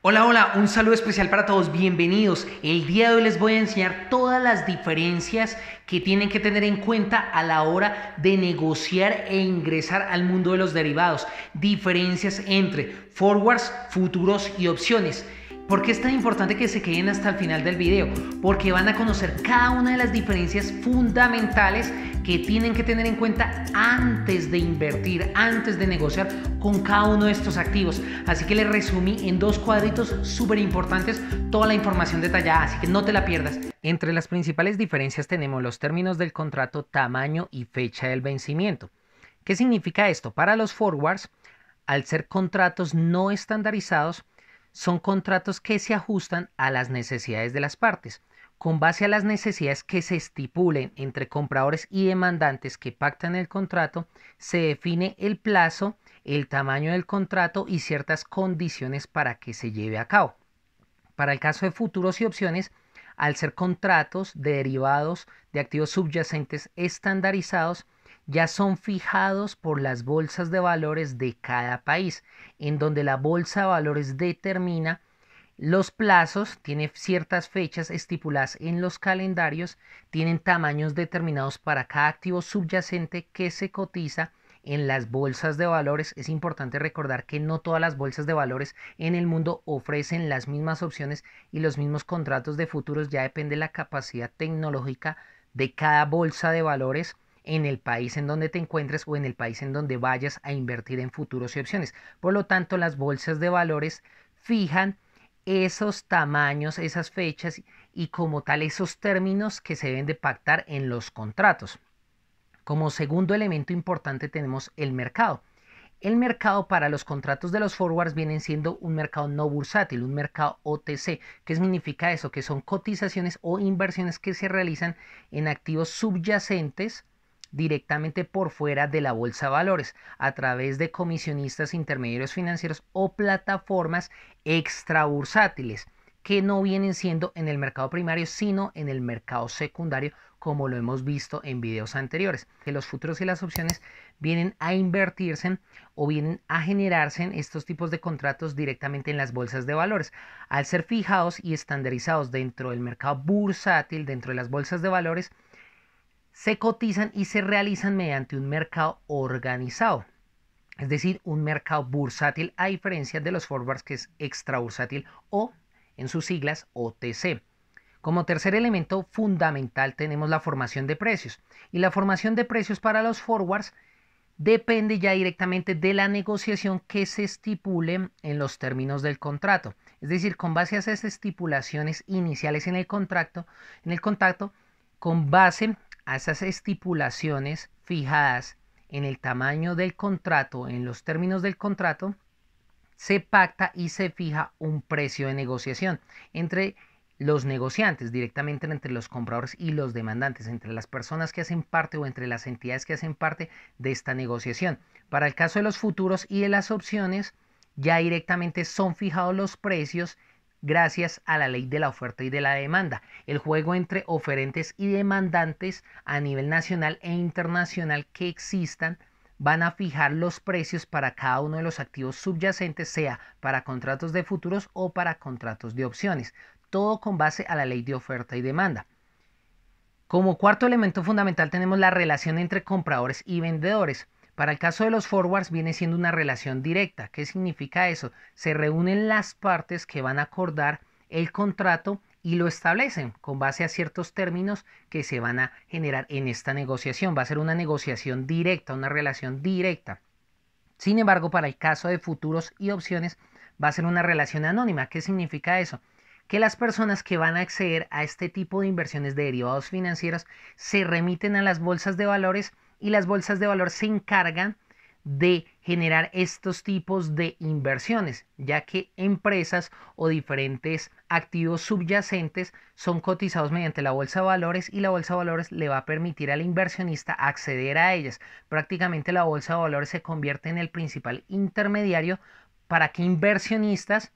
Hola, hola, un saludo especial para todos, bienvenidos. El día de hoy les voy a enseñar todas las diferencias que tienen que tener en cuenta a la hora de negociar e ingresar al mundo de los derivados. Diferencias entre forwards, futuros y opciones. ¿Por qué es tan importante que se queden hasta el final del video? Porque van a conocer cada una de las diferencias fundamentales que tienen que tener en cuenta antes de invertir, antes de negociar con cada uno de estos activos. Así que les resumí en dos cuadritos súper importantes toda la información detallada, así que no te la pierdas. Entre las principales diferencias tenemos los términos del contrato, tamaño y fecha del vencimiento. ¿Qué significa esto? Para los forwards, al ser contratos no estandarizados, son contratos que se ajustan a las necesidades de las partes. Con base a las necesidades que se estipulen entre compradores y demandantes que pactan el contrato, se define el plazo, el tamaño del contrato y ciertas condiciones para que se lleve a cabo. Para el caso de futuros y opciones, al ser contratos de derivados de activos subyacentes estandarizados, ya son fijados por las bolsas de valores de cada país, en donde la bolsa de valores determina los plazos, tiene ciertas fechas estipuladas en los calendarios, tienen tamaños determinados para cada activo subyacente que se cotiza en las bolsas de valores. Es importante recordar que no todas las bolsas de valores en el mundo ofrecen las mismas opciones y los mismos contratos de futuros, ya depende de la capacidad tecnológica de cada bolsa de valores en el país en donde te encuentres o en el país en donde vayas a invertir en futuros y opciones. Por lo tanto, las bolsas de valores fijan esos tamaños, esas fechas y como tal esos términos que se deben de pactar en los contratos. Como segundo elemento importante tenemos el mercado. El mercado para los contratos de los forwards vienen siendo un mercado no bursátil, un mercado OTC. ¿Qué significa eso? Que son cotizaciones o inversiones que se realizan en activos subyacentes directamente por fuera de la bolsa de valores a través de comisionistas, intermediarios financieros o plataformas extrabursátiles que no vienen siendo en el mercado primario sino en el mercado secundario, como lo hemos visto en videos anteriores, que los futuros y las opciones vienen a invertirse o vienen a generarse en estos tipos de contratos directamente en las bolsas de valores. Al ser fijados y estandarizados dentro del mercado bursátil, dentro de las bolsas de valores, se cotizan y se realizan mediante un mercado organizado, es decir, un mercado bursátil, a diferencia de los forwards que es extrabursátil o en sus siglas OTC. Como tercer elemento fundamental tenemos la formación de precios, y la formación de precios para los forwards depende ya directamente de la negociación que se estipule en los términos del contrato. Es decir, con base a esas estipulaciones iniciales en el contrato, con base a esas estipulaciones fijadas en el tamaño del contrato, en los términos del contrato, se pacta y se fija un precio de negociación entre los negociantes, directamente entre los compradores y los demandantes, entre las personas que hacen parte o entre las entidades que hacen parte de esta negociación. Para el caso de los futuros y de las opciones, ya directamente son fijados los precios gracias a la ley de la oferta y de la demanda. El juego entre oferentes y demandantes a nivel nacional e internacional que existan van a fijar los precios para cada uno de los activos subyacentes, sea para contratos de futuros o para contratos de opciones, todo con base a la ley de oferta y demanda. Como cuarto elemento fundamental tenemos la relación entre compradores y vendedores. Para el caso de los forwards viene siendo una relación directa. ¿Qué significa eso? Se reúnen las partes que van a acordar el contrato y lo establecen con base a ciertos términos que se van a generar en esta negociación. Va a ser una negociación directa, una relación directa. Sin embargo, para el caso de futuros y opciones va a ser una relación anónima. ¿Qué significa eso? Que las personas que van a acceder a este tipo de inversiones de derivados financieros se remiten a las bolsas de valores y las bolsas de valores se encargan de generar estos tipos de inversiones, ya que empresas o diferentes activos subyacentes son cotizados mediante la bolsa de valores y la bolsa de valores le va a permitir al inversionista acceder a ellas. Prácticamente la bolsa de valores se convierte en el principal intermediario para que inversionistas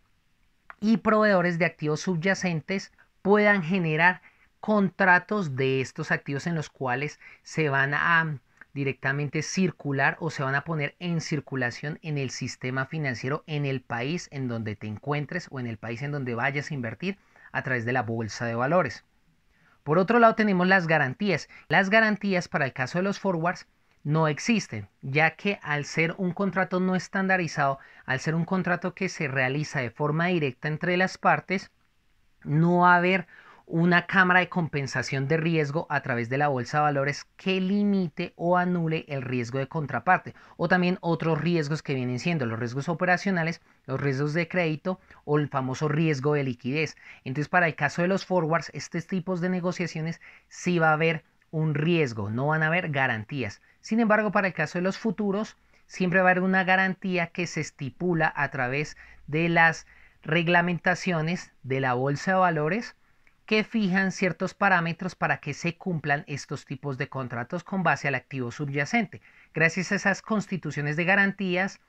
y proveedores de activos subyacentes puedan generar contratos de estos activos en los cuales se van a directamente circular o se van a poner en circulación en el sistema financiero en el país en donde te encuentres o en el país en donde vayas a invertir a través de la bolsa de valores. Por otro lado tenemos las garantías. Las garantías para el caso de los forwards no existen, ya que al ser un contrato no estandarizado, al ser un contrato que se realiza de forma directa entre las partes, no va a haber una cámara de compensación de riesgo a través de la bolsa de valores que limite o anule el riesgo de contraparte o también otros riesgos que vienen siendo los riesgos operacionales, los riesgos de crédito o el famoso riesgo de liquidez. Entonces, para el caso de los forwards, estos tipos de negociaciones sí va a haber un riesgo, no van a haber garantías. Sin embargo, para el caso de los futuros, siempre va a haber una garantía que se estipula a través de las reglamentaciones de la bolsa de valores que fijan ciertos parámetros para que se cumplan estos tipos de contratos con base al activo subyacente. Gracias a esas constituciones de garantías,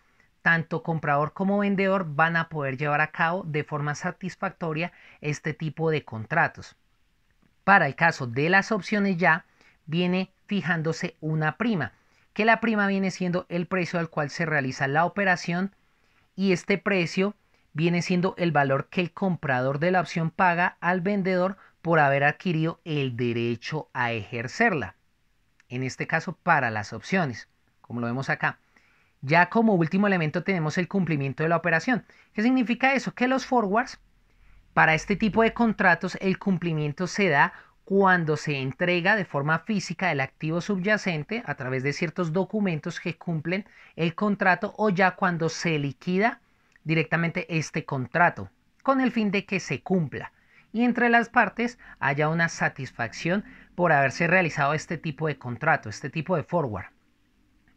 tanto comprador como vendedor van a poder llevar a cabo de forma satisfactoria este tipo de contratos. Para el caso de las opciones ya viene fijándose una prima, que la prima viene siendo el precio al cual se realiza la operación y este precio viene siendo el valor que el comprador de la opción paga al vendedor por haber adquirido el derecho a ejercerla. En este caso para las opciones, como lo vemos acá. Ya como último elemento tenemos el cumplimiento de la operación. ¿Qué significa eso? Que los forwards, para este tipo de contratos, el cumplimiento se da cuando se entrega de forma física el activo subyacente a través de ciertos documentos que cumplen el contrato o ya cuando se liquida directamente este contrato con el fin de que se cumpla y entre las partes haya una satisfacción por haberse realizado este tipo de contrato, este tipo de forward.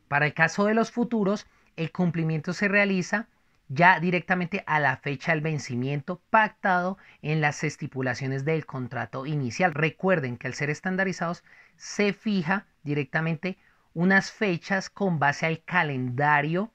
Para el caso de los futuros, el cumplimiento se realiza ya directamente a la fecha del vencimiento pactado en las estipulaciones del contrato inicial. Recuerden que al ser estandarizados se fija directamente unas fechas con base al calendario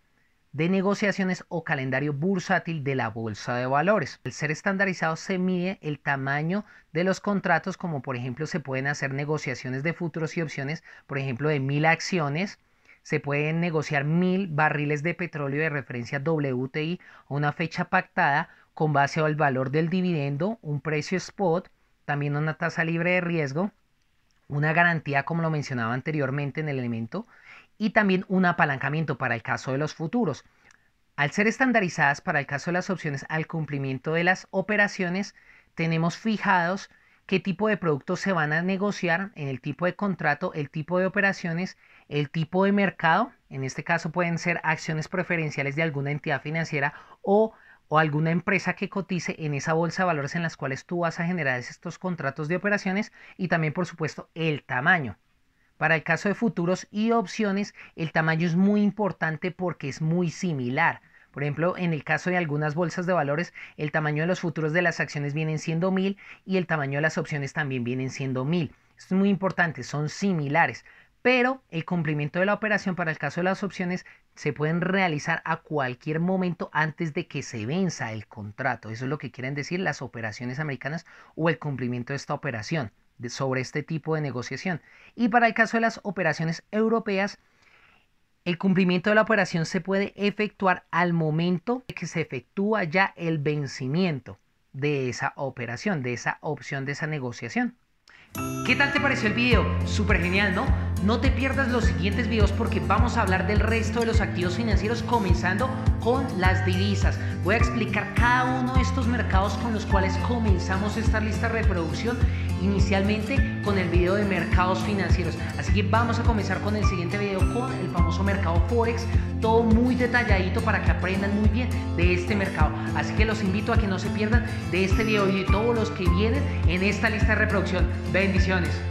de negociaciones o calendario bursátil de la bolsa de valores. Al ser estandarizado se mide el tamaño de los contratos, como por ejemplo se pueden hacer negociaciones de futuros y opciones, por ejemplo de 1000 acciones, se pueden negociar 1000 barriles de petróleo de referencia WTI a una fecha pactada con base al valor del dividendo, un precio spot, también una tasa libre de riesgo, una garantía como lo mencionaba anteriormente en el elemento, y también un apalancamiento para el caso de los futuros. Al ser estandarizadas para el caso de las opciones al cumplimiento de las operaciones, tenemos fijados qué tipo de productos se van a negociar en el tipo de contrato, el tipo de operaciones, el tipo de mercado. En este caso pueden ser acciones preferenciales de alguna entidad financiera o alguna empresa que cotice en esa bolsa de valores en las cuales tú vas a generar estos contratos de operaciones y también por supuesto el tamaño. Para el caso de futuros y opciones, el tamaño es muy importante porque es muy similar. Por ejemplo, en el caso de algunas bolsas de valores, el tamaño de los futuros de las acciones vienen siendo 1000 y el tamaño de las opciones también vienen siendo 1000. Esto es muy importante, son similares. Pero el cumplimiento de la operación para el caso de las opciones se pueden realizar a cualquier momento antes de que se venza el contrato. Eso es lo que quieren decir las operaciones americanas o el cumplimiento de esta operación sobre este tipo de negociación. Y para el caso de las operaciones europeas, el cumplimiento de la operación se puede efectuar al momento de que se efectúa ya el vencimiento de esa operación, de esa opción, de esa negociación. ¿Qué tal te pareció el video? Súper genial, ¿no? No te pierdas los siguientes videos porque vamos a hablar del resto de los activos financieros, comenzando con las divisas. Voy a explicar cada uno de estos mercados con los cuales comenzamos esta lista de reproducción, inicialmente con el video de mercados financieros. Así que vamos a comenzar con el siguiente video con el famoso mercado Forex, todo muy detalladito para que aprendan muy bien de este mercado. Así que los invito a que no se pierdan de este video y de todos los que vienen en esta lista de reproducción. Bendiciones.